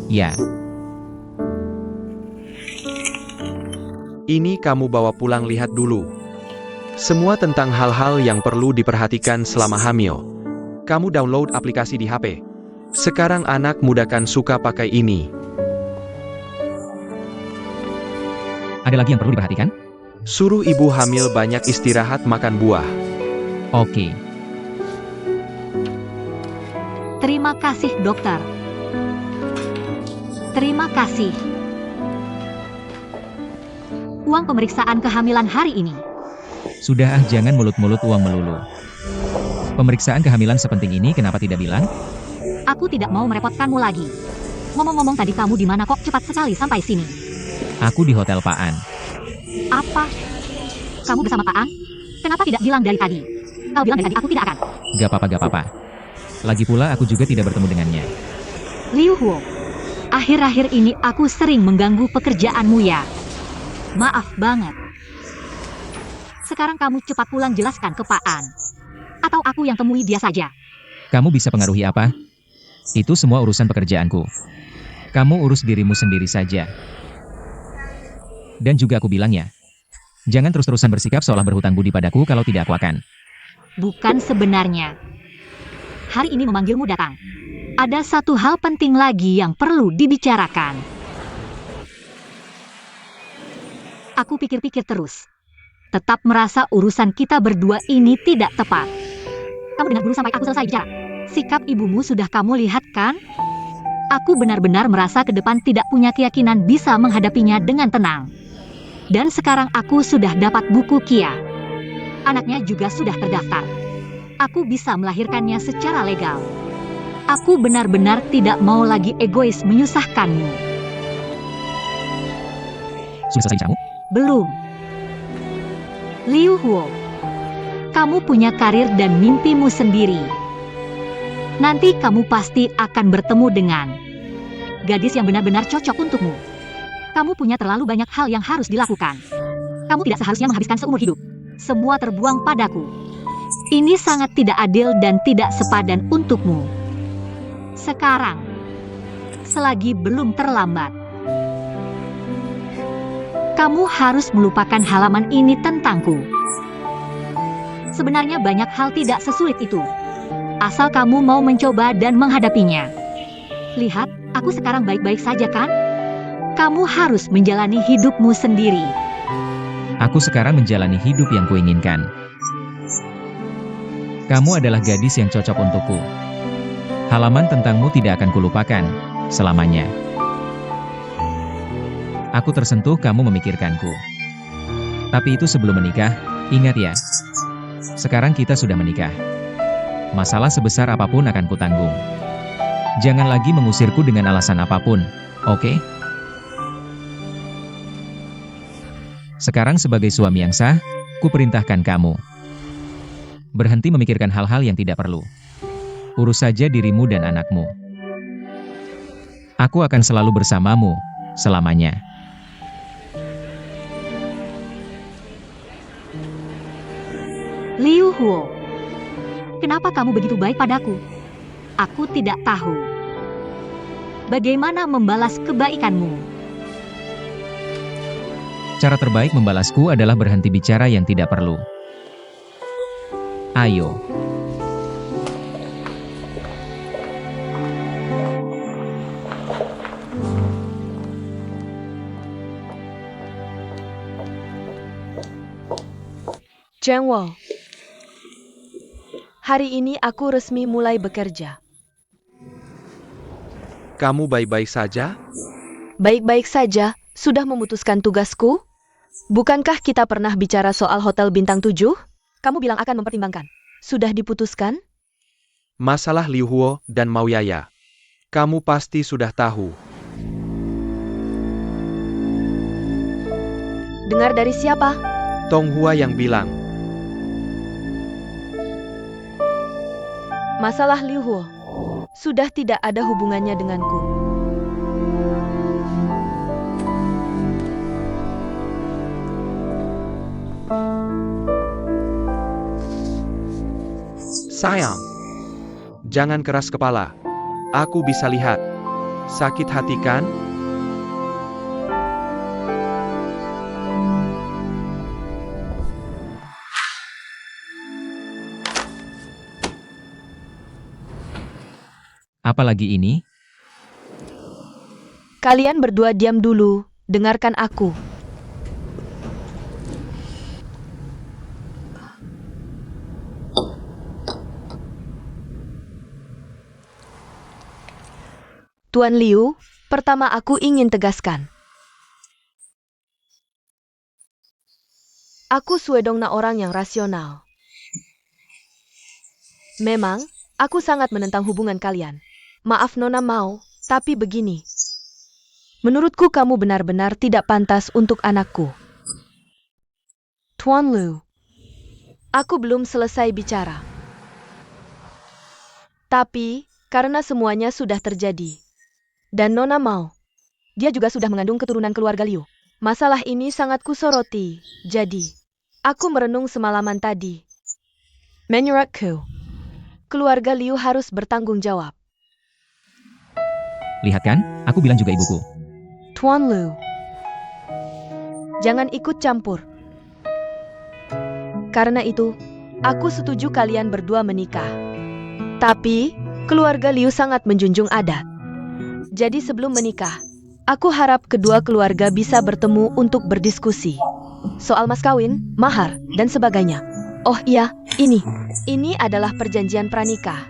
Ya, Ini kamu bawa pulang lihat dulu. Semua tentang hal-hal yang perlu diperhatikan selama hamil. Kamu download aplikasi di HP. Sekarang anak muda kan suka pakai ini. ada lagi yang perlu diperhatikan? Suruh ibu hamil banyak istirahat makan buah. Oke. Terima kasih, dokter. Terima kasih. Uang pemeriksaan kehamilan hari ini. Sudah jangan mulut-mulut uang melulu. Pemeriksaan kehamilan sepenting ini kenapa tidak bilang? Aku tidak mau merepotkanmu lagi. Ngomong-ngomong tadi kamu di mana kok cepat sekali sampai sini? Aku di Hotel Pak An. Apa? Kamu bersama Pak An? Kenapa tidak bilang dari tadi? Kau bilang dari tadi aku tidak akan. Gak apa-apa. Lagi pula aku juga tidak bertemu dengannya. Liu Huo, akhir-akhir ini aku sering mengganggu pekerjaanmu ya. Maaf banget. Sekarang kamu cepat pulang jelaskan ke Pak An. Atau aku yang temui dia saja. Kamu bisa pengaruhi apa? Itu semua urusan pekerjaanku. Kamu urus dirimu sendiri saja. Dan juga aku bilang ya, jangan terus-terusan bersikap seolah berhutang budi padaku kalau tidak aku akan. Bukan sebenarnya. Hari ini memanggilmu datang. Ada satu hal penting lagi yang perlu dibicarakan. Aku pikir-pikir terus. Tetap merasa urusan kita berdua ini tidak tepat. Kamu dengar dulu sampai aku selesai bicara. Sikap ibumu sudah kamu lihat kan? Aku benar-benar merasa ke depan tidak punya keyakinan bisa menghadapinya dengan tenang. Dan sekarang aku sudah dapat buku Kia. Anaknya juga sudah terdaftar. Aku bisa melahirkannya secara legal. Aku benar-benar tidak mau lagi egois menyusahkanmu. Sudah selesai bicaramu? Belum. Liu Huo, kamu punya karir dan mimpimu sendiri. Nanti kamu pasti akan bertemu dengan gadis yang benar-benar cocok untukmu. Kamu punya terlalu banyak hal yang harus dilakukan. Kamu tidak seharusnya menghabiskan seumur hidup. Semua terbuang padaku. Ini sangat tidak adil dan tidak sepadan untukmu. Sekarang, selagi belum terlambat, kamu harus melupakan halaman ini tentangku. Sebenarnya banyak hal tidak sesulit itu. Asal kamu mau mencoba dan menghadapinya. Lihat, aku sekarang baik-baik saja kan? Kamu harus menjalani hidupmu sendiri. Aku sekarang menjalani hidup yang kuinginkan. Kamu adalah gadis yang cocok untukku. Halaman tentangmu tidak akan kulupakan selamanya. Aku tersentuh kamu memikirkanku. Tapi itu sebelum menikah, ingat ya. Sekarang kita sudah menikah. Masalah sebesar apapun akan kutanggung. Jangan lagi mengusirku dengan alasan apapun, oke? Sekarang sebagai suami yang sah, kuperintahkan kamu. Berhenti memikirkan hal-hal yang tidak perlu. Urus saja dirimu dan anakmu. Aku akan selalu bersamamu, selamanya. Liu Huo, kenapa kamu begitu baik padaku? Aku tidak tahu. Bagaimana membalas kebaikanmu? Cara terbaik membalasku adalah berhenti bicara yang tidak perlu. Ayo. Zheng Wo, hari ini aku resmi mulai bekerja. Kamu baik-baik saja? Baik-baik saja, sudah memutuskan tugasku? Bukankah kita pernah bicara soal Hotel Bintang 7? Kamu bilang akan mempertimbangkan. Sudah diputuskan? Masalah Liu Huo dan Mao Yaya. Kamu pasti sudah tahu. Dengar dari siapa? Tong Hua yang bilang. Masalah Liu Huo sudah tidak ada hubungannya denganku. Sayang, jangan keras kepala. Aku bisa lihat. Sakit hati kan? Apalagi ini? Kalian berdua diam dulu, dengarkan aku. Tuan Liu, pertama aku ingin tegaskan. Aku Suedongna orang yang rasional. Memang, aku sangat menentang hubungan kalian. Maaf Nona Mao, tapi begini. Menurutku kamu benar-benar tidak pantas untuk anakku. Tuan Liu, aku belum selesai bicara. Tapi, karena semuanya sudah terjadi. Dan Nona Mao, dia juga sudah mengandung keturunan keluarga Liu. Masalah ini sangat kusoroti, jadi aku merenung semalaman tadi. Menurutku, keluarga Liu harus bertanggung jawab. Lihat kan, aku bilang juga ibuku. Tuan Liu, jangan ikut campur. Karena itu, aku setuju kalian berdua menikah. Tapi, keluarga Liu sangat menjunjung adat. Jadi sebelum menikah, aku harap kedua keluarga bisa bertemu untuk berdiskusi. Soal mas kawin, mahar, dan sebagainya. Oh iya, ini adalah perjanjian pranikah.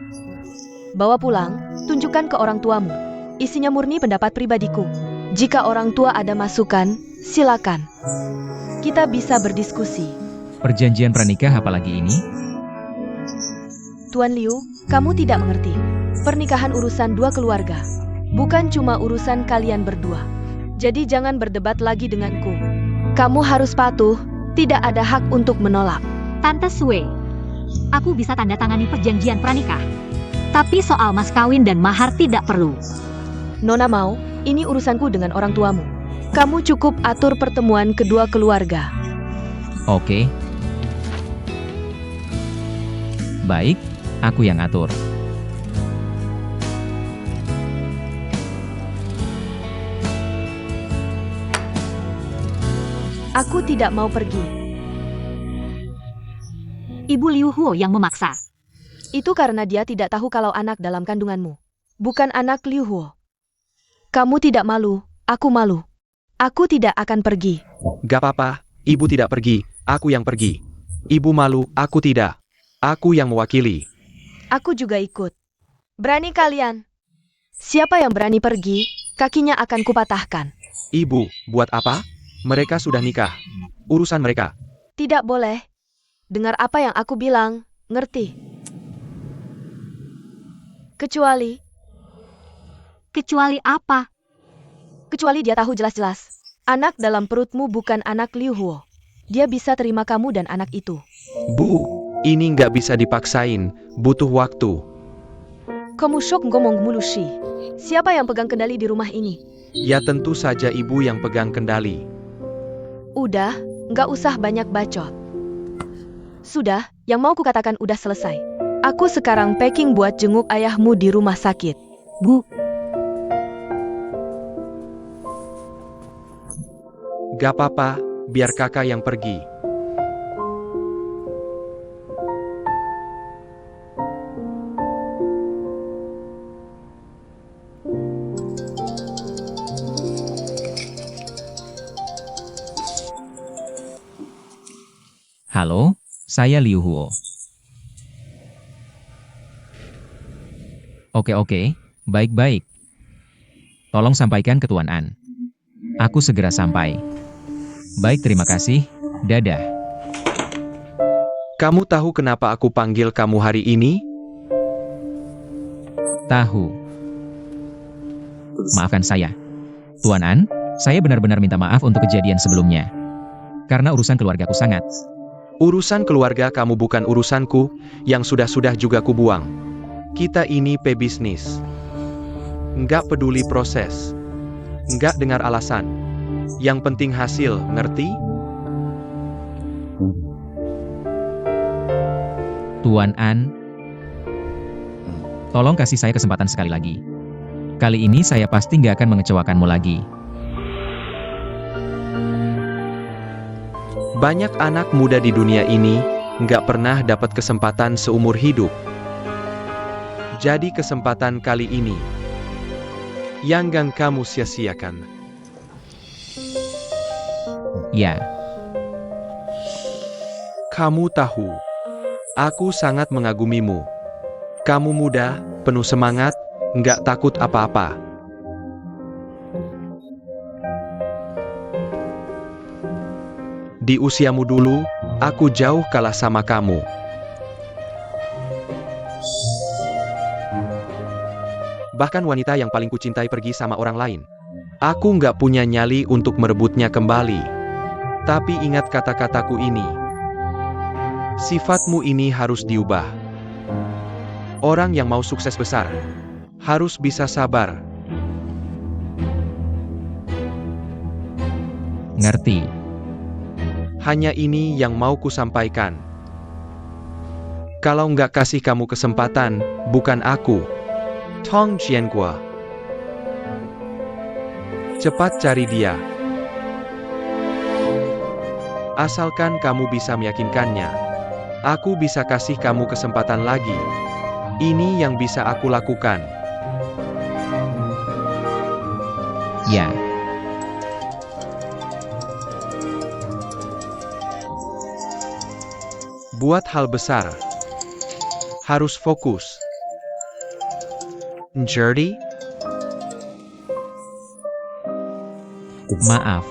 Bawa pulang, tunjukkan ke orang tuamu. Isinya murni pendapat pribadiku. Jika orang tua ada masukan, silakan. Kita bisa berdiskusi. Perjanjian pranikah apalagi ini? Tuan Liu, kamu tidak mengerti. Pernikahan urusan dua keluarga. Bukan cuma urusan kalian berdua. Jadi jangan berdebat lagi denganku. Kamu harus patuh, tidak ada hak untuk menolak. Tante Sue, aku bisa tanda tangani perjanjian pranikah. Tapi soal mas kawin dan mahar tidak perlu. Nona Mao, ini urusanku dengan orang tuamu. Kamu cukup atur pertemuan kedua keluarga. Oke. Baik, aku yang atur. Aku tidak mau pergi. Ibu Liu Huo yang memaksa. Itu karena dia tidak tahu kalau anak dalam kandunganmu. Bukan anak Liu Huo. Kamu tidak malu, aku malu. Aku tidak akan pergi. Gak apa-apa, ibu tidak pergi, aku yang pergi. Ibu malu, aku tidak. Aku yang mewakili. Aku juga ikut. Berani kalian? Siapa yang berani pergi, kakinya akan kupatahkan. Ibu, buat apa? Mereka sudah nikah. Urusan mereka. Tidak boleh. Dengar apa yang aku bilang, ngerti? Kecuali Kecuali apa? Kecuali dia tahu jelas-jelas. Anak dalam perutmu bukan anak Liu Huo. Dia bisa terima kamu dan anak itu. Bu, ini nggak bisa dipaksain, butuh waktu. Kamu syok ngomong mulu sih. Siapa yang pegang kendali di rumah ini? Ya tentu saja ibu yang pegang kendali. Udah, nggak usah banyak bacot. Sudah, yang mau kukatakan udah selesai. Aku sekarang packing buat jenguk ayahmu di rumah sakit. Bu, Gak apa-apa, biar kakak yang pergi. Halo, saya Liu Huo. Oke, baik-baik. Tolong sampaikan ke Tuan An. Aku segera sampai. Baik, terima kasih. Dadah. Kamu tahu kenapa aku panggil kamu hari ini? Tahu. Maafkan saya. Tuan An, saya benar-benar minta maaf untuk kejadian sebelumnya. Karena urusan keluargaku sangat. Urusan keluarga kamu bukan urusanku, yang sudah-sudah juga kubuang. Kita ini pebisnis. Nggak peduli proses. Nggak dengar alasan. Yang penting hasil, ngerti? Tuan An, tolong kasih saya kesempatan sekali lagi. Kali ini saya pasti nggak akan mengecewakanmu lagi. Banyak anak muda di dunia ini nggak pernah dapat kesempatan seumur hidup. Jadi kesempatan kali ini, jangan kamu sia-siakan. Ya, Kamu tahu, aku sangat mengagumimu. Kamu muda, penuh semangat, nggak takut apa-apa. Di usiamu dulu, aku jauh kalah sama kamu. Bahkan wanita yang paling kucintai pergi sama orang lain. Aku nggak punya nyali untuk merebutnya kembali. Tapi ingat kata-kataku ini. Sifatmu ini harus diubah. Orang yang mau sukses besar, harus bisa sabar. ngerti. Hanya ini yang mau ku sampaikan. Kalau nggak kasih kamu kesempatan, bukan aku. Tong Jiangua. Cepat cari dia. Asalkan kamu bisa meyakinkannya. Aku bisa kasih kamu kesempatan lagi. Ini yang bisa aku lakukan. Ya, Buat hal besar, harus fokus. Jadi, maaf.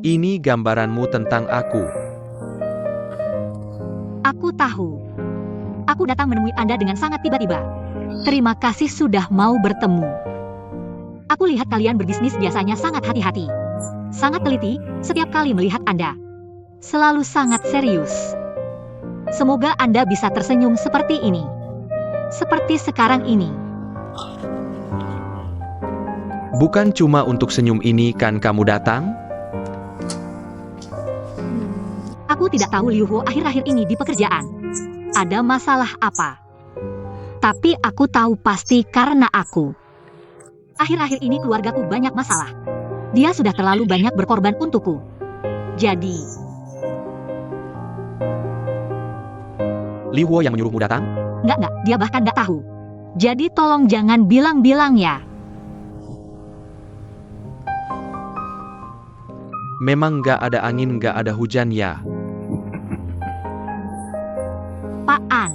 ini gambaranmu tentang aku. Aku tahu. Aku datang menemui Anda dengan sangat tiba-tiba. Terima kasih sudah mau bertemu. Aku lihat kalian berbisnis biasanya sangat hati-hati. Sangat teliti, setiap kali melihat Anda. Selalu sangat serius. Semoga Anda bisa tersenyum seperti ini. Seperti sekarang ini. Bukan cuma untuk senyum ini kan kamu datang? Aku tidak tahu Liu Huo akhir-akhir ini di pekerjaan. Ada masalah apa? Tapi aku tahu pasti karena aku. Akhir-akhir ini keluargaku banyak masalah. Dia sudah terlalu banyak berkorban untukku. Jadi, Liu Huo yang menyuruhmu datang? enggak, dia bahkan enggak tahu. Jadi tolong jangan bilang-bilang ya. Memang nggak ada angin nggak ada hujan ya. Pak An.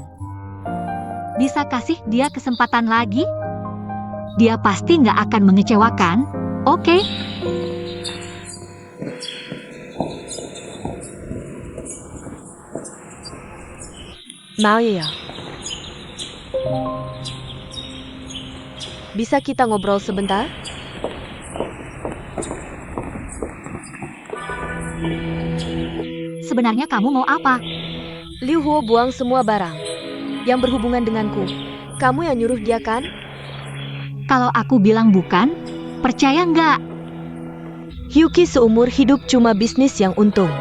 Bisa kasih dia kesempatan lagi? Dia pasti nggak akan mengecewakan, oke? Mau ya? Bisa kita ngobrol sebentar? Sebenarnya kamu mau apa? Liu Huo buang semua barang yang berhubungan denganku. Kamu yang nyuruh dia kan? Kalau aku bilang bukan, percaya nggak? Hyuki seumur hidup cuma bisnis yang untung.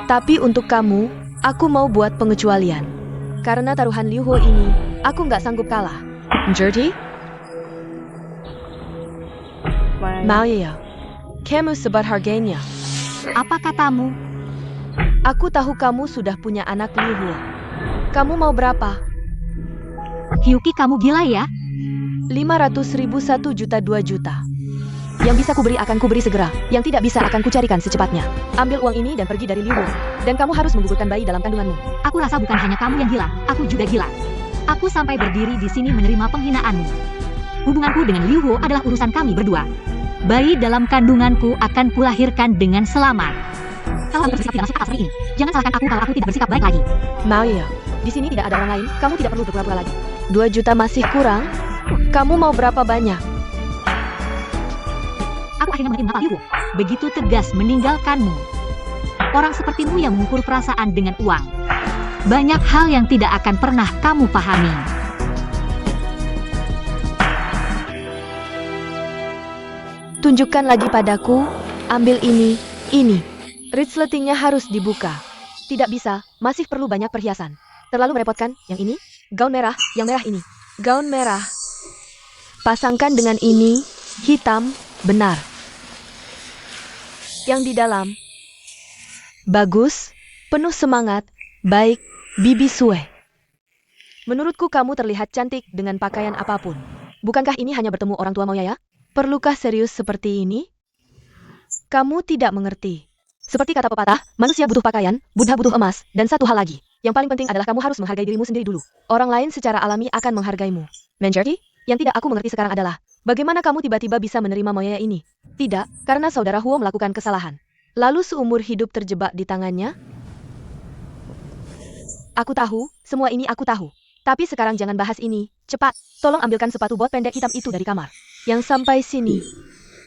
Tapi untuk kamu, aku mau buat pengecualian. Karena taruhan Liu Huo ini, aku nggak sanggup kalah. Jadi? Mau ya? Kamu sebat harganya. Apa katamu? Aku tahu kamu sudah punya anak Liu Huo. Kamu mau berapa? Hyuki, kamu gila ya? 500.000, 1 juta, 2 juta. Yang bisa kuberi akan kuberi segera. Yang tidak bisa akan kucarikan secepatnya. Ambil uang ini dan pergi dari Liu Huo. Dan kamu harus menggugurkan bayi dalam kandunganmu. Aku rasa bukan hanya kamu yang gila, aku juga gila. Aku sampai berdiri di sini menerima penghinaanmu. Hubunganku dengan Liu Huo adalah urusan kami berdua. Bayi dalam kandunganku akan kulahirkan dengan selamat. Kalau kamu bersikap tidak masuk akal seperti ini, jangan salahkan aku kalau aku tidak bersikap baik lagi. Mau ya? Di sini tidak ada orang lain, kamu tidak perlu berpura-pura lagi. 2 juta masih kurang? Kamu mau berapa banyak? Aku akhirnya mengerti mengapa Liu Huo begitu tegas meninggalkanmu. Orang sepertimu yang mengukur perasaan dengan uang. Banyak hal yang tidak akan pernah kamu pahami. Tunjukkan lagi padaku. Ambil ini, ini. Resletingnya harus dibuka. Tidak bisa, masih perlu banyak perhiasan. Terlalu merepotkan. Yang ini, gaun merah, yang merah ini. Gaun merah. Pasangkan dengan ini, hitam, benar. Yang di dalam. Bagus, penuh semangat, baik, Bibi Sue. Menurutku kamu terlihat cantik dengan pakaian apapun. Bukankah ini hanya bertemu orang tua Moyaya? Perlukah serius seperti ini? Kamu tidak mengerti. Seperti kata pepatah, manusia butuh pakaian, Buddha butuh emas, dan satu hal lagi. Yang paling penting adalah kamu harus menghargai dirimu sendiri dulu. Orang lain secara alami akan menghargaimu. Mengerti? Yang tidak aku mengerti sekarang adalah, bagaimana kamu tiba-tiba bisa menerima Moyaya ini? Tidak, karena saudara Huo melakukan kesalahan. Lalu seumur hidup terjebak di tangannya? Aku tahu, semua ini aku tahu. Tapi sekarang jangan bahas ini. Cepat, tolong ambilkan sepatu bot pendek hitam itu dari kamar. Yang sampai sini.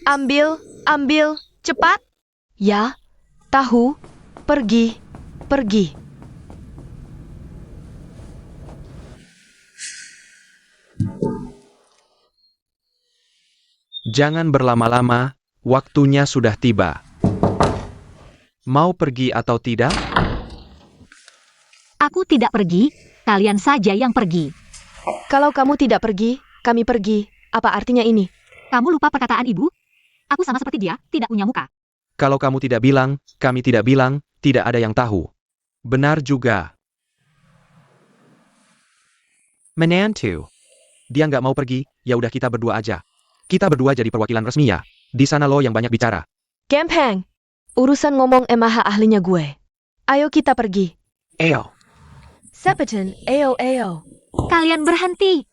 Ambil, ambil, cepat. Ya, tahu. Pergi, pergi. Jangan berlama-lama, waktunya sudah tiba. Mau pergi atau tidak? Aku tidak pergi, kalian saja yang pergi. Kalau kamu tidak pergi, kami pergi. Apa artinya ini? Kamu lupa perkataan ibu? Aku sama seperti dia, tidak punya muka. Kalau kamu tidak bilang, kami tidak bilang, tidak ada yang tahu. Benar juga. Menantu. Dia nggak mau pergi, ya udah kita berdua aja. Kita berdua jadi perwakilan resmi ya. Di sana lo yang banyak bicara. Kempeng. Urusan ngomong emaha ahlinya gue. Ayo kita pergi. Eyo. Sepetin, ayo. Kalian berhenti.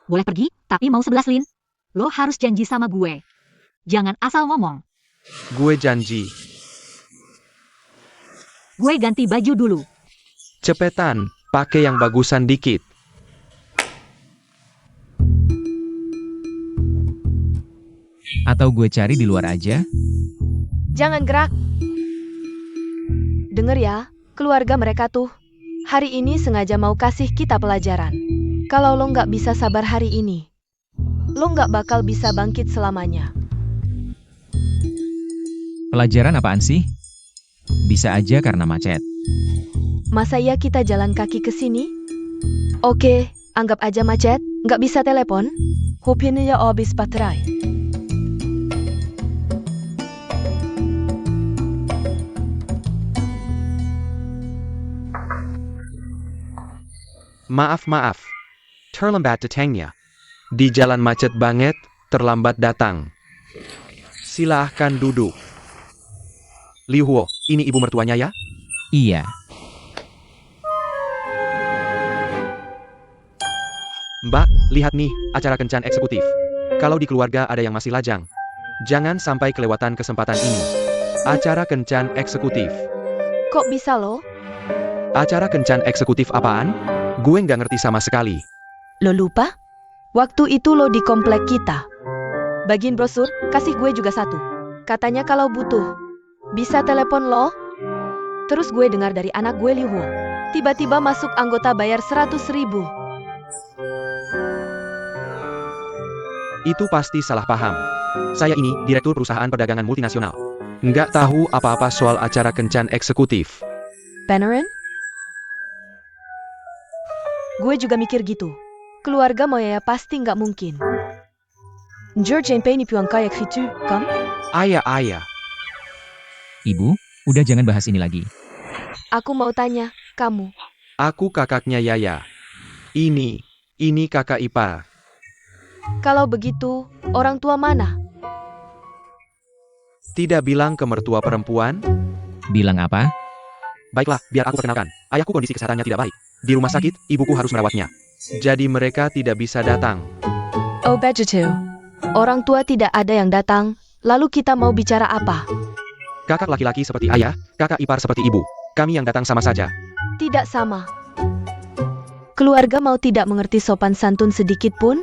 Boleh pergi, tapi mau 11 Lin. Lo harus janji sama gue. Jangan asal ngomong. Gue janji. Gue ganti baju dulu. Cepetan, pakai yang bagusan dikit. Atau gue cari di luar aja? Jangan gerak. Dengar ya, keluarga mereka tuh. Hari ini sengaja mau kasih kita pelajaran. Kalau lo nggak bisa sabar hari ini, lo nggak bakal bisa bangkit selamanya. Pelajaran apaan sih? Bisa aja karena macet. Masa ya kita jalan kaki ke sini? Oke, anggap aja macet, nggak bisa telepon. Hopinnya habis baterai. Maaf. Terlambat datangnya. Di jalan macet banget, terlambat datang. Silahkan duduk. Liu Huo, ini ibu mertuanya ya? Iya. Mbak, lihat nih, acara kencan eksekutif. Kalau di keluarga ada yang masih lajang, jangan sampai kelewatan kesempatan ini. Acara kencan eksekutif. Kok bisa lo? Acara kencan eksekutif apaan? Gue nggak ngerti sama sekali. Lo lupa? Waktu itu lo di komplek kita. Bagiin brosur, kasih gue juga satu. Katanya kalau butuh, bisa telepon lo. Terus gue dengar dari anak gue Liu Huo. Tiba-tiba masuk anggota bayar 100.000. Itu pasti salah paham. Saya ini direktur perusahaan perdagangan multinasional. Nggak tahu apa-apa soal acara kencan eksekutif. Beneran? Gue juga mikir gitu. Keluarga Moyaya pasti nggak mungkin. George Champagne puang kayak gitu, kan? Ayah. Ibu, udah jangan bahas ini lagi. Aku mau tanya, kamu. Aku kakaknya Yaya. Ini kakak ipar. Kalau begitu, orang tua mana? Tidak bilang ke mertua perempuan? Bilang apa? Baiklah, biar aku perkenalkan. Ayahku kondisi kesehatannya tidak baik. Di rumah sakit, ibuku harus merawatnya. Jadi mereka tidak bisa datang. Oh begitu. Orang tua tidak ada yang datang, lalu kita mau bicara apa? Kakak laki-laki seperti ayah, kakak ipar seperti ibu. Kami yang datang sama saja. Tidak sama. Keluarga mau tidak mengerti sopan santun sedikit pun?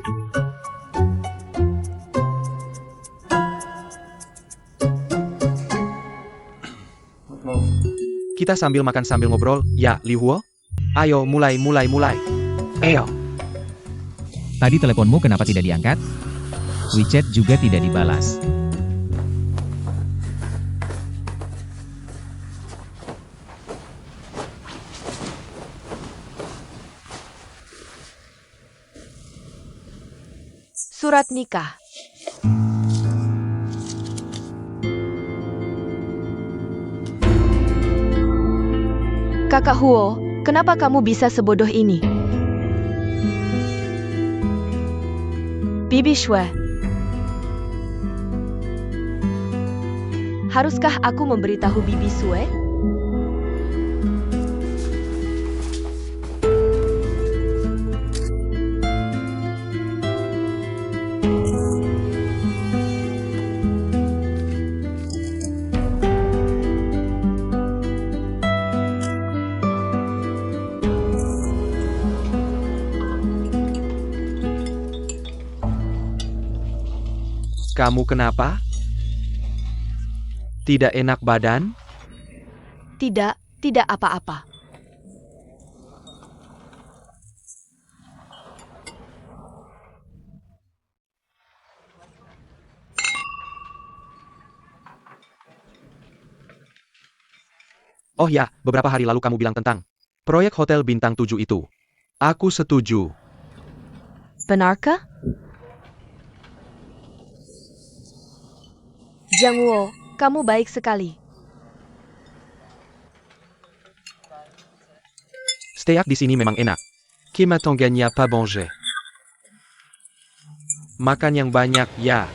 Kita sambil makan sambil ngobrol, ya, Liu Huo? Ayo, mulai. Ayo. Tadi teleponmu kenapa tidak diangkat? WeChat juga tidak dibalas. Surat nikah. Kakak Huo, kenapa kamu bisa sebodoh ini? Bibi Shue. Haruskah aku memberitahu Bibi Shue? Kamu kenapa? Tidak enak badan? Tidak apa-apa. Oh ya, beberapa hari lalu kamu bilang tentang proyek hotel bintang 7 itu. Aku setuju. Benarkah? Jiang Wo, kamu baik sekali. Steak di sini memang enak. Qui m'attend gagne pas manger. Makan yang banyak, ya.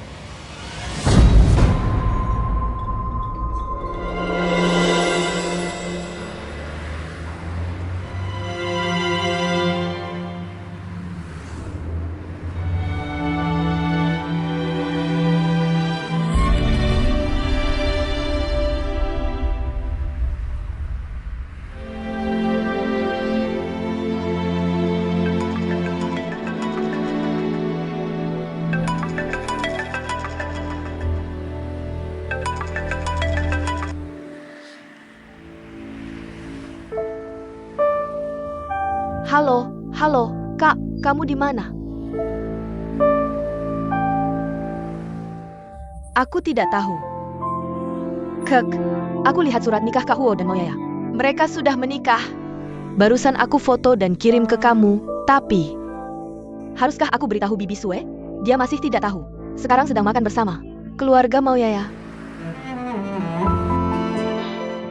Halo, Kak, kamu di mana? Aku tidak tahu. Aku lihat surat nikah Kak Huo dan Moyaya. Mereka sudah menikah. Barusan aku foto dan kirim ke kamu, tapi... Haruskah aku beritahu Bibi Shue? Dia masih tidak tahu. Sekarang sedang makan bersama keluarga Moyaya.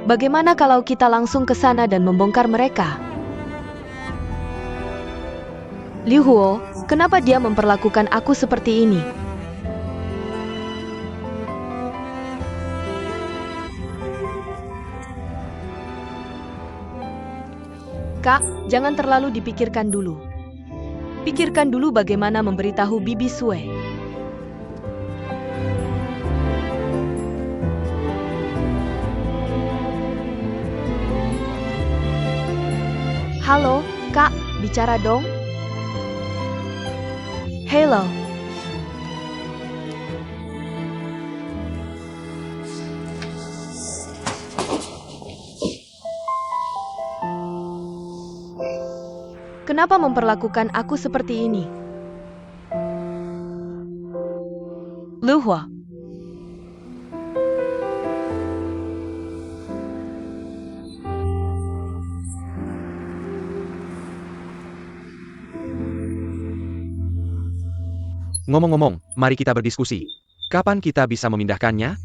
Bagaimana kalau kita langsung ke sana dan membongkar mereka? Liu Huo, kenapa dia memperlakukan aku seperti ini? Kak, jangan terlalu dipikirkan dulu. Pikirkan dulu bagaimana memberitahu Bibi Shue. Halo, Kak, bicara dong. Hello. Kenapa memperlakukan aku seperti ini? Liu Huo. Ngomong-ngomong, mari kita berdiskusi. Kapan kita bisa memindahkannya?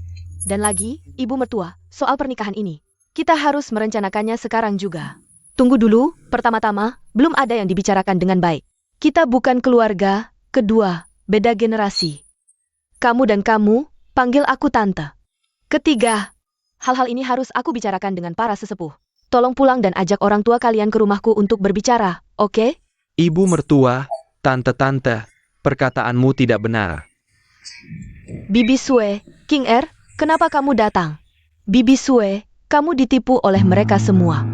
Dan lagi, Ibu Mertua, soal pernikahan ini. Kita harus merencanakannya sekarang juga. Tunggu dulu, pertama-tama, belum ada yang dibicarakan dengan baik. Kita bukan keluarga, kedua, beda generasi. Kamu dan kamu, panggil aku tante. Ketiga, hal-hal ini harus aku bicarakan dengan para sesepuh. Tolong pulang dan ajak orang tua kalian ke rumahku untuk berbicara, oke? Ibu mertua, tante-tante, perkataanmu tidak benar. Bibi Shue, King Er, kenapa kamu datang? Bibi Shue, kamu ditipu oleh mereka semua.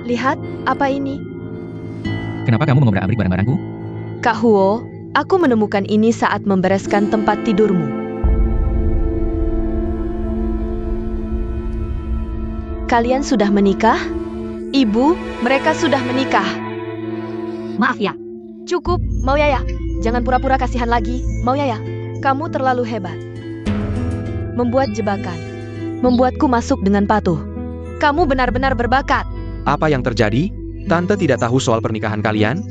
Lihat, apa ini? Kenapa kamu mengobrak-abrik barang-barangku? Kak Huo, aku menemukan ini saat membereskan tempat tidurmu. Kalian sudah menikah? Ibu, mereka sudah menikah. Maaf ya, Cukup, Moyaya. Jangan pura-pura kasihan lagi, mau ya? Kamu terlalu hebat. Membuat jebakan. Membuatku masuk dengan patuh. Kamu benar-benar berbakat. Apa yang terjadi? Tante tidak tahu soal pernikahan kalian?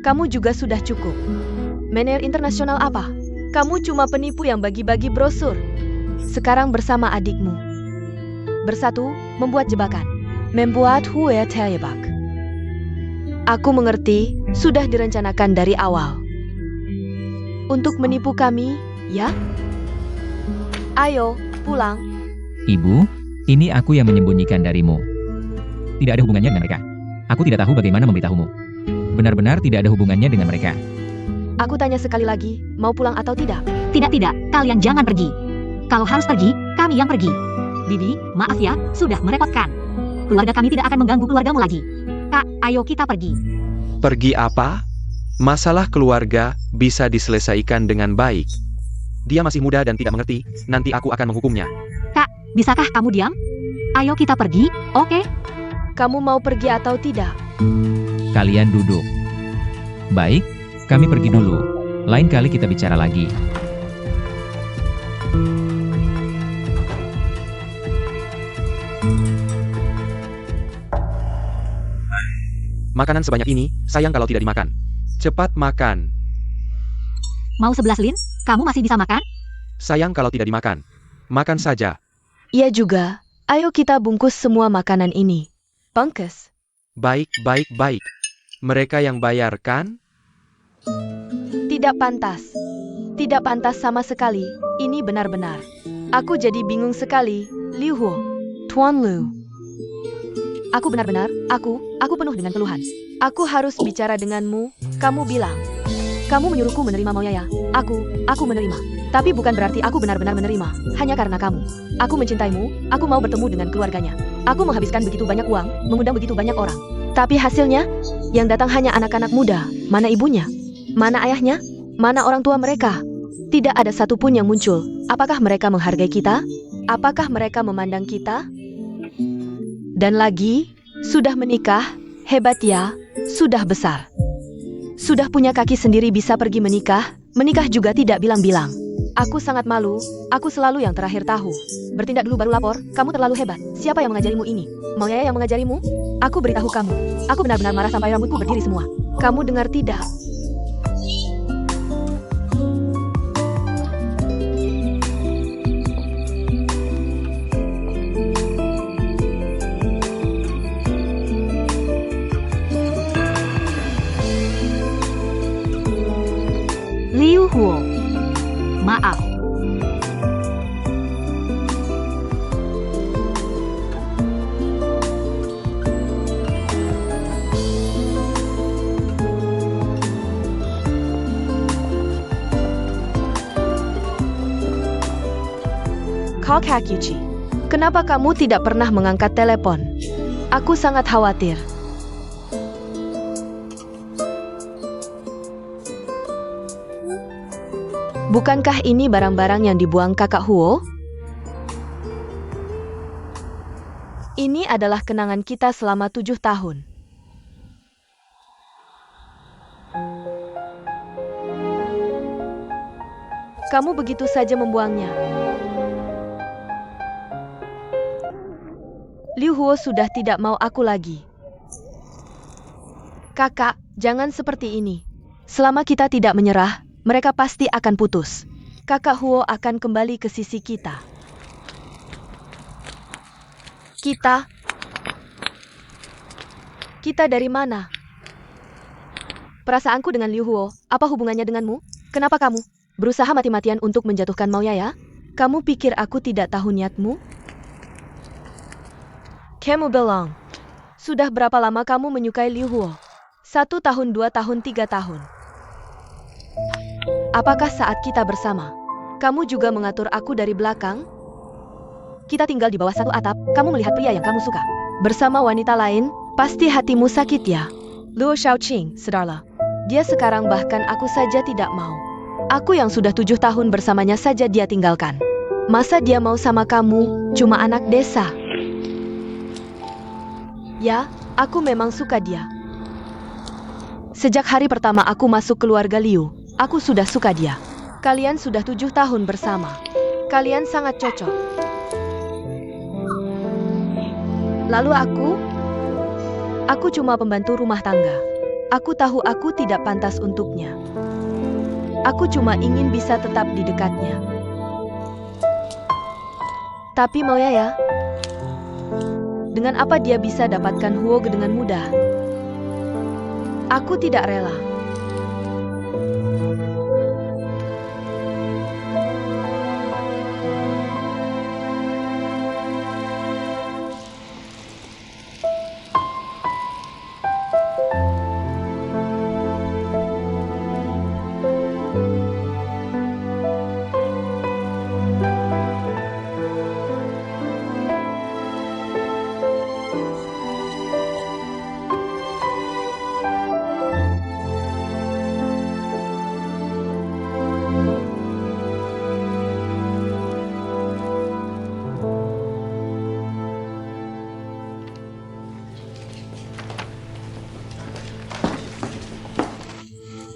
Kamu juga sudah cukup. Mener internasional apa? Kamu cuma penipu yang bagi-bagi brosur. Sekarang bersama adikmu. Bersatu, membuat jebakan. Membuat hue terjebak. Aku mengerti, sudah direncanakan dari awal. Untuk menipu kami, ya? Ayo, pulang. Ibu, ini aku yang menyembunyikan darimu. Tidak ada hubungannya dengan mereka. Aku tidak tahu bagaimana memberitahumu. Benar-benar tidak ada hubungannya dengan mereka. Aku tanya sekali lagi, mau pulang atau tidak? Tidak, kalian jangan pergi. Kalau harus pergi, kami yang pergi. Bibi, maaf ya, sudah merepotkan. Keluarga kami tidak akan mengganggu keluargamu lagi. Kak, ayo kita pergi. Pergi apa? Masalah keluarga bisa diselesaikan dengan baik. Dia masih muda dan tidak mengerti, nanti aku akan menghukumnya. Kak, bisakah kamu diam? Ayo kita pergi, oke? Kamu mau pergi atau tidak? Kalian duduk. Baik, kami pergi dulu. Lain kali kita bicara lagi. Makanan sebanyak ini, sayang kalau tidak dimakan. Cepat makan. Mau 11 lin? Kamu masih bisa makan? Sayang kalau tidak dimakan. Makan saja. Iya juga. Ayo kita bungkus semua makanan ini. Bungkus. Baik. Mereka yang bayar kan? Tidak pantas. Tidak pantas sama sekali. Ini benar-benar. Aku jadi bingung sekali. Liu Huo. Tuan Lu. Aku benar-benar, aku penuh dengan keluhan. Aku harus bicara denganmu, kamu bilang. Kamu menyuruhku menerima Maoyaya. Aku menerima. Tapi bukan berarti aku benar-benar menerima, hanya karena kamu. Aku mencintaimu, aku mau bertemu dengan keluarganya. Aku menghabiskan begitu banyak uang, mengundang begitu banyak orang. Tapi hasilnya, yang datang hanya anak-anak muda. Mana ibunya? Mana ayahnya? Mana orang tua mereka? Tidak ada satupun yang muncul. Apakah mereka menghargai kita? Apakah mereka memandang kita? Dan lagi, sudah menikah, hebat ya, sudah besar. Sudah punya kaki sendiri bisa pergi menikah juga tidak bilang-bilang. Aku sangat malu, aku selalu yang terakhir tahu. Bertindak dulu baru lapor, kamu terlalu hebat. Siapa yang mengajarimu ini? Maoyaya yang mengajarimu? Aku beritahu kamu, aku benar-benar marah sampai rambutku berdiri semua. Kamu dengar tidak? Liu Huo. Maaf. Kak Hakyuchi, kenapa kamu tidak pernah mengangkat telepon? Aku sangat khawatir. Bukankah ini barang-barang yang dibuang kakak Huo? Ini adalah kenangan kita selama 7 tahun. Kamu begitu saja membuangnya. Liu Huo sudah tidak mau aku lagi. Kakak, jangan seperti ini. Selama kita tidak menyerah, mereka pasti akan putus. Kakak Huo akan kembali ke sisi kita. Kita dari mana? Perasaanku dengan Liu Huo, apa hubungannya denganmu? Kenapa kamu berusaha mati-matian untuk menjatuhkan Maoyaya? Kamu pikir aku tidak tahu niatmu? Kamu bilang, sudah berapa lama kamu menyukai Liu Huo? 1 tahun, 2 tahun, 3 tahun. Apakah saat kita bersama, kamu juga mengatur aku dari belakang? Kita tinggal di bawah satu atap, kamu melihat pria yang kamu suka. Bersama wanita lain, pasti hatimu sakit ya? Luo Shaoqing, saudara. Dia sekarang bahkan aku saja tidak mau. Aku yang sudah 7 tahun bersamanya saja dia tinggalkan. Masa dia mau sama kamu, cuma anak desa? Ya, aku memang suka dia. Sejak hari pertama aku masuk keluarga Liu, Aku sudah suka dia. Kalian sudah 7 tahun bersama. Kalian sangat cocok. Lalu aku cuma pembantu rumah tangga. Aku tahu aku tidak pantas untuknya. Aku cuma ingin bisa tetap di dekatnya. Tapi Moyaya, dengan apa dia bisa dapatkan Huo dengan mudah? Aku tidak rela.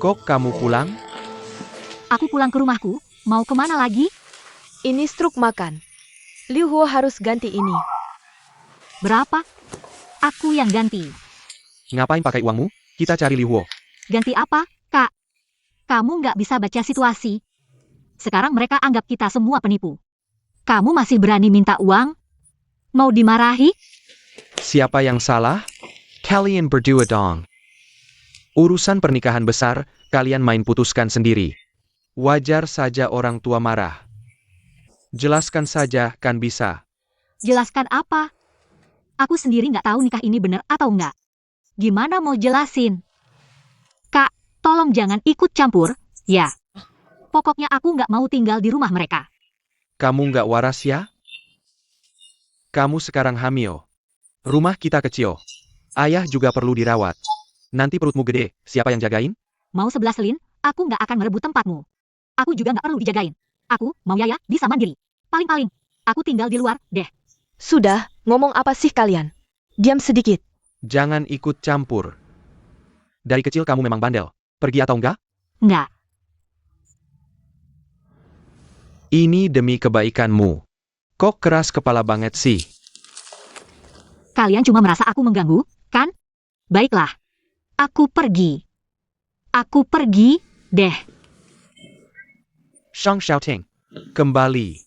Kok kamu pulang? Aku pulang ke rumahku, mau kemana lagi? Ini struk makan. Liu Huo harus ganti ini. Berapa? Aku yang ganti. Ngapain pakai uangmu? Kita cari Liu Huo. Ganti apa, Kak? Kamu nggak bisa baca situasi. Sekarang mereka anggap kita semua penipu. Kamu masih berani minta uang? Mau dimarahi? Siapa yang salah? Kalian berdua dong. Urusan pernikahan besar, kalian main putuskan sendiri. Wajar saja orang tua marah. Jelaskan saja, kan bisa. Jelaskan apa? Aku sendiri nggak tahu nikah ini benar atau nggak. Gimana mau jelasin? Kak, tolong jangan ikut campur, ya. Pokoknya aku nggak mau tinggal di rumah mereka. Kamu nggak waras ya? Kamu sekarang hamil. Rumah kita kecil. Ayah juga perlu dirawat. Nanti perutmu gede, siapa yang jagain? Mau 11 lin, aku nggak akan merebut tempatmu. Aku juga nggak perlu dijagain. Aku, mau Yaya, bisa mandiri. Paling-paling, aku tinggal di luar, deh. Sudah, ngomong apa sih kalian? Diam sedikit. Jangan ikut campur. Dari kecil kamu memang bandel. Pergi atau enggak? Nggak. Ini demi kebaikanmu. Kok keras kepala banget sih? Kalian cuma merasa aku mengganggu, kan? Baiklah. Aku pergi. Aku pergi, deh. Shang Xiaoting. Kembali.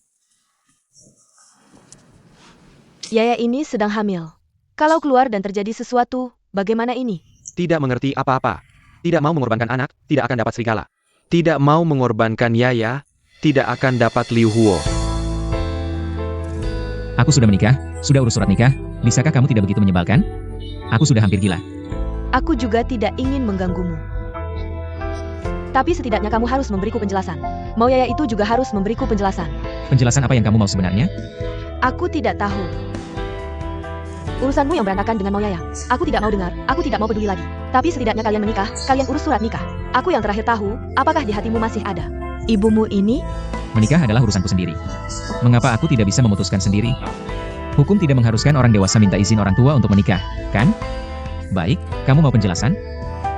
Yaya ini sedang hamil. Kalau keluar dan terjadi sesuatu, bagaimana ini? Tidak mengerti apa-apa. Tidak mau mengorbankan anak, tidak akan dapat serigala. Tidak mau mengorbankan Yaya, tidak akan dapat Liu Huo. Aku sudah menikah, sudah urus surat nikah, bisakah kamu tidak begitu menyebalkan? Aku sudah hampir gila. Aku juga tidak ingin mengganggumu. Tapi setidaknya kamu harus memberiku penjelasan. Mau Yaya itu juga harus memberiku penjelasan. Penjelasan apa yang kamu mau sebenarnya? Aku tidak tahu. Urusanmu yang berantakan dengan Mau Yaya. Aku tidak mau dengar, aku tidak mau peduli lagi. Tapi setidaknya kalian menikah, kalian urus surat nikah. Aku yang terakhir tahu, apakah di hatimu masih ada ibumu ini? Menikah adalah urusanku sendiri. Mengapa aku tidak bisa memutuskan sendiri? Hukum tidak mengharuskan orang dewasa minta izin orang tua untuk menikah, kan? Baik, kamu mau penjelasan?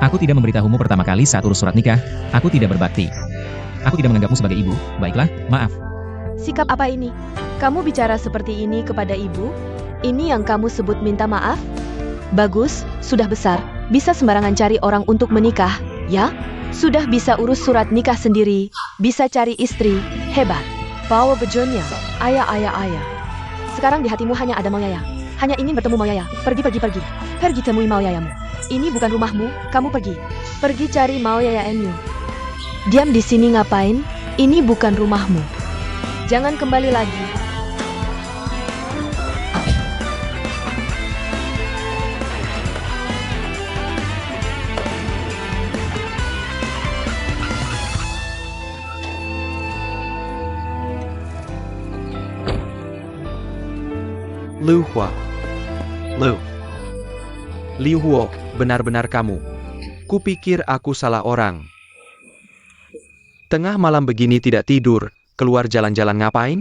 Aku tidak memberitahumu pertama kali saat urus surat nikah. Aku tidak berbakti. Aku tidak menganggapmu sebagai ibu. Baiklah, maaf. Sikap apa ini? Kamu bicara seperti ini kepada ibu? Ini yang kamu sebut minta maaf? Bagus, sudah besar, bisa sembarangan cari orang untuk menikah, ya? Sudah bisa urus surat nikah sendiri, bisa cari istri, hebat. Bawa bejonnya, ayah. Sekarang di hatimu hanya ada Mau Yaya. Hanya ingin bertemu Mau Yaya. Pergi. Pergi temui Mau Yayamu. Ini bukan rumahmu, kamu pergi. Pergi cari Mau Yaya Enyu. Diam di sini ngapain? Ini bukan rumahmu. Jangan kembali lagi. Liu Huo. Liu Huo, benar-benar kamu. Kupikir aku salah orang. Tengah malam begini tidak tidur, keluar jalan-jalan ngapain?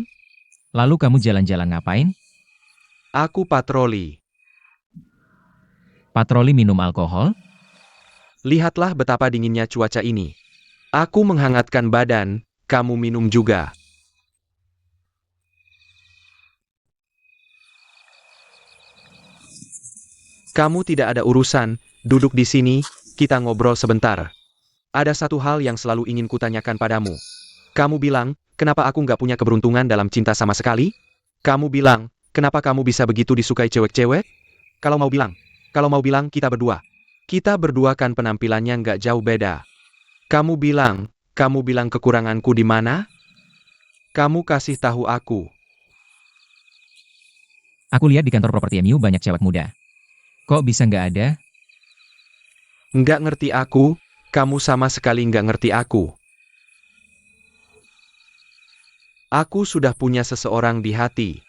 Lalu kamu jalan-jalan ngapain? Aku patroli. Patroli minum alkohol? Lihatlah betapa dinginnya cuaca ini. Aku menghangatkan badan, kamu minum juga. Kamu tidak ada urusan, duduk di sini, kita ngobrol sebentar. Ada satu hal yang selalu ingin kutanyakan padamu. Kamu bilang, kenapa aku nggak punya keberuntungan dalam cinta sama sekali? Kamu bilang, kenapa kamu bisa begitu disukai cewek-cewek? Kalau mau bilang kita berdua. Kita berdua kan penampilannya nggak jauh beda. Kamu bilang kekuranganku di mana? Kamu kasih tahu aku. Aku lihat di kantor properti MU banyak cewek muda. Kok bisa nggak ada? Nggak ngerti aku, kamu sama sekali nggak ngerti aku. Aku sudah punya seseorang di hati.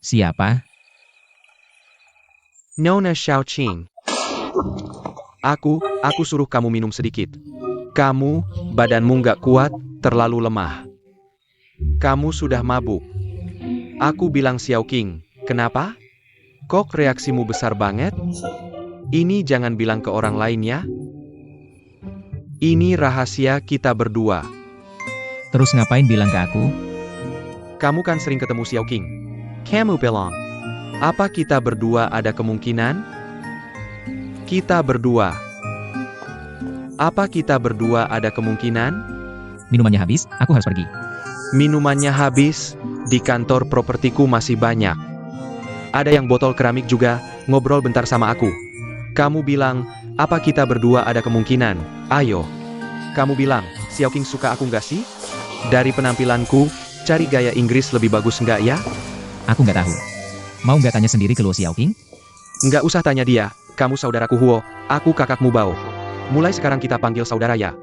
Siapa? Nona Xiaoqing. Aku suruh kamu minum sedikit. Kamu, badanmu nggak kuat, terlalu lemah. Kamu sudah mabuk. Aku bilang Xiaoqing, kenapa? Kok reaksimu besar banget? Ini jangan bilang ke orang lain ya. Ini rahasia kita berdua. Terus ngapain bilang ke aku? Kamu kan sering ketemu Xiaoqing. Kamu bilang, apa kita berdua ada kemungkinan? Kita berdua. Apa kita berdua ada kemungkinan? Minumannya habis, aku harus pergi. Minumannya habis, di kantor propertiku masih banyak. Ada yang botol keramik juga, ngobrol bentar sama aku. Kamu bilang, apa kita berdua ada kemungkinan? Ayo. Kamu bilang, Xiaoqing suka aku nggak sih? Dari penampilanku, cari gaya Inggris lebih bagus nggak ya? Aku nggak tahu. Mau nggak tanya sendiri ke Luo Xiaoqing? Nggak usah tanya dia, kamu saudaraku Huo, aku kakakmu Bao. Mulai sekarang kita panggil saudara ya.